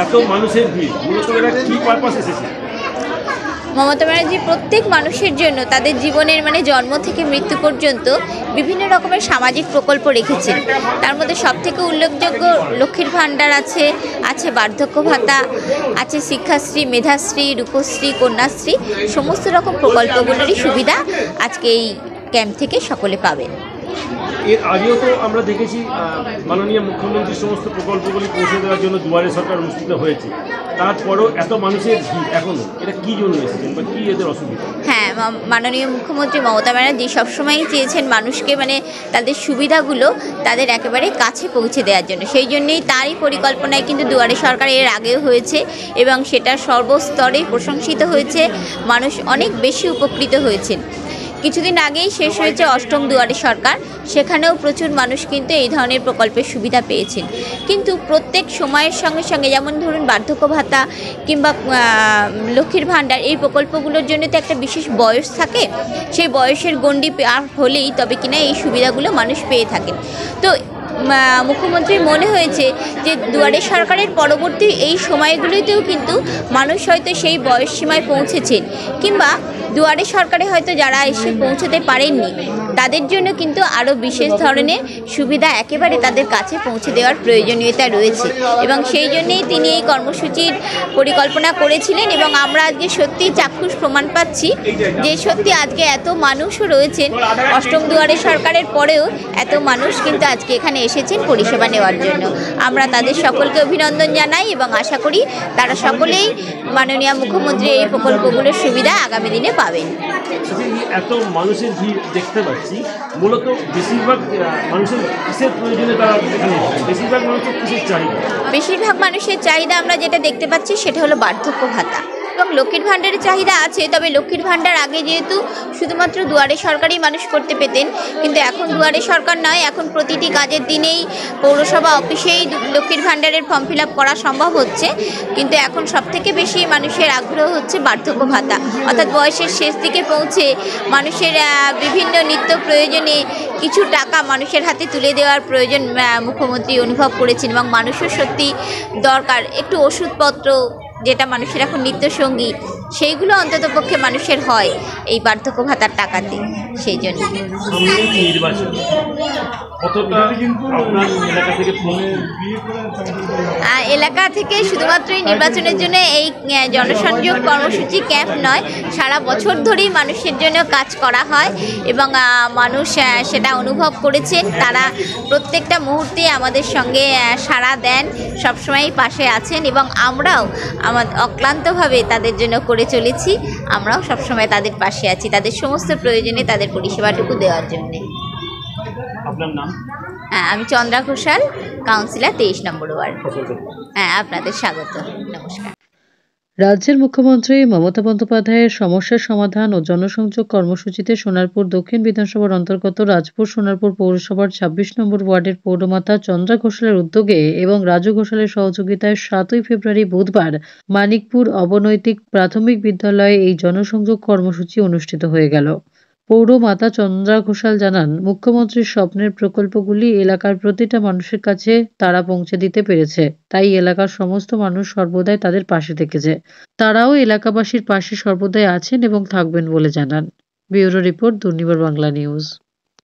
এত মানুষের ভিড় মূলত এরা কি পারপাস এসেছে? মমতা ব্যানার্জি প্রত্যেক মানুষের জন্য তাদের জীবনের জন্ম থেকে মৃত্যু পর্যন্ত বিভিন্ন রকমের সামাজিক প্রকল্প রেখেছেন। তার মধ্যে সবথেকে উল্লেখযোগ্য লক্ষ্মীর ভাণ্ডার আছে, বার্ধক্য ভাতা আছে, শিক্ষাশ্রী, মেধাশ্রী, রূপশ্রী, কন্যাশ্রী, সমস্ত রকম প্রকল্পগুলোরই সুবিধা আজকে এই ক্যাম্প থেকে সকলে পাবেন। এর আগেও তো আমরা দেখেছি মাননীয় মুখ্যমন্ত্রীর সমস্ত প্রকল্পগুলি পৌঁছে দেওয়ার জন্য দুয়ারে সরকার অনুষ্ঠিত হয়েছে, তারপরেও এত মানুষের ভিড় এখনও, এটা কী জন্য এসেছেন বা কী এদের অসুবিধা? হ্যাঁ, মাননীয় মুখ্যমন্ত্রী মমতা ব্যানার্জি সবসময়ই চেয়েছেন মানুষকে তাদের সুবিধাগুলো তাদের একেবারে কাছে পৌঁছে দেওয়ার জন্য। সেই জন্যই তারই পরিকল্পনায় কিন্তু দুয়ারে সরকার এর আগেও হয়েছে এবং সেটা সর্বস্তরে প্রশংসিত হয়েছে, মানুষ অনেক বেশি উপকৃত হয়েছেন। কিছুদিন আগেই শেষ হয়েছে অষ্টম দুয়ারে সরকার, সেখানেও প্রচুর মানুষ কিন্তু এই ধরনের প্রকল্পের সুবিধা পেয়েছেন। কিন্তু প্রত্যেক সময়ের সঙ্গে সঙ্গে, যেমন ধরুন বার্ধক্য ভাতা কিংবা লক্ষ্মীর ভাণ্ডার, এই প্রকল্পগুলোর জন্য তো একটা বিশেষ বয়স থাকে, সেই বয়সের গণ্ডি পার হলেই তবে কিনা এই সুবিধাগুলো মানুষ পেয়ে থাকেন। তো মুখ্যমন্ত্রীর মনে হয়েছে যে দুয়ারে সরকারের পরবর্তী এই সময়গুলিতেও কিন্তু মানুষ হয়তো সেই বয়স সীমায় পৌঁছেছেন, কিংবা দুয়ারে সরকারে হয়তো যারা এসে পৌঁছতে পারেননি তাদের জন্য কিন্তু আরও বিশেষ ধরনের সুবিধা একেবারে তাদের কাছে পৌঁছে দেওয়ার প্রয়োজনীয়তা রয়েছে, এবং সেই জন্যেই তিনি এই কর্মসূচির পরিকল্পনা করেছিলেন। এবং আমরা আজকে সত্যি চাক্ষুষ প্রমাণ পাচ্ছি যে সত্যি আজকে এত মানুষও রয়েছেন, অষ্টম দুয়ারে সরকারের পরেও এত মানুষ কিন্তু আজকে এখানে এসেছেন পরিষেবা নেওয়ার জন্য। আমরা তাদের সকলকে অভিনন্দন জানাই এবং আশা করি তারা সকলেই মাননীয় মুখ্যমন্ত্রীর এই প্রকল্পগুলোর সুবিধা আগামী দিনে পাবেন। এত মানুষের ভিড় দেখতে পাচ্ছি, মূলত বেশিরভাগ মানুষের কিসের প্রয়োজনে তারা এখানে এসেছে? বেশিরভাগ মানুষের চাহিদা আমরা যেটা দেখতে পাচ্ছি সেটা হলো বার্ধক্য ভাতা এবং লক্ষ্মীর ভাণ্ডারের চাহিদা আছে। তবে লক্ষ্মীর ভাণ্ডার আগে যেহেতু শুধুমাত্র দুয়ারে সরকারই মানুষ করতে পেতেন, কিন্তু এখন দুয়ারে সরকার নয়, এখন প্রতিটি কাজের দিনেই পৌরসভা অফিসেই লক্ষ্মীর ভাণ্ডারের ফর্ম ফিল আপ করা সম্ভব হচ্ছে। কিন্তু এখন সবথেকে বেশি মানুষের আগ্রহ হচ্ছে বার্ধক্য ভাতা, অর্থাৎ বয়সের শেষ দিকে পৌঁছে মানুষের বিভিন্ন নিত্য প্রয়োজনে কিছু টাকা মানুষের হাতে তুলে দেওয়ার প্রয়োজন মুখ্যমন্ত্রী অনুভব করেছেন। এবং মানুষের সত্যি দরকার একটু ওষুধপত্র, যেটা মানুষের এখন নিত্যসঙ্গী, সেইগুলো অন্ততপক্ষে মানুষের হয় এই বার্ধক্য ভাতার টাকাতে। সেই জন্য এলাকা থেকে শুধুমাত্র এই নির্বাচনের জন্য এই জনসংযোগ কর্মসূচি ক্যাম্প নয়, সারা বছর ধরেই মানুষের জন্য কাজ করা হয় এবং মানুষ সেটা অনুভব করেছেন। তারা প্রত্যেকটা মুহূর্তে আমাদের সঙ্গে সাড়া দেন, সবসময়ই পাশে আছেন এবং আমরাও অক্লান্তভাবে তাদের জন্য করে চলেছি। আমরাও সবসময় তাদের পাশে আছি, তাদের সমস্ত প্রয়োজনে তাদের পরিষেবাটুকু দেওয়ার জন্যে। আপনার নাম? আমি চন্দ্রা ঘোষাল, কাউন্সিলর 23 নম্বর ওয়ার্ড। আপনাদের স্বাগত, নমস্কার। রাজ্যের মুখ্যমন্ত্রী মমতা বন্দ্যোপাধ্যায়ের সমস্যার সমাধান ও জনসংযোগ কর্মসূচিতে সোনারপুর দক্ষিণ বিধানসভার অন্তর্গত রাজপুর সোনারপুর পৌরসভার 26 নম্বর ওয়ার্ডের পৌরমাতা চন্দ্রা ঘোষালের উদ্যোগে এবং রাজু ঘোষালের সহযোগিতায় 7ই ফেব্রুয়ারি বুধবার মানিকপুর অবনৈতিক প্রাথমিক বিদ্যালয়ে এই জনসংযোগ কর্মসূচি অনুষ্ঠিত হয়ে গেল। পৌরমাতা চন্দ্রা ঘোষাল জানান, মুখ্যমন্ত্রীর স্বপ্নের প্রকল্পগুলি এলাকার প্রতিটা মানুষের কাছে তারা পৌঁছে দিতে পেরেছে, তাই এলাকার সমস্ত মানুষ সর্বদাই তাদের পাশে থেকেছে। তারাও এলাকাবাসীর পাশে সর্বদাই আছেন এবং থাকবেন বলে জানান। Bureau report, Durnibar Bangla news.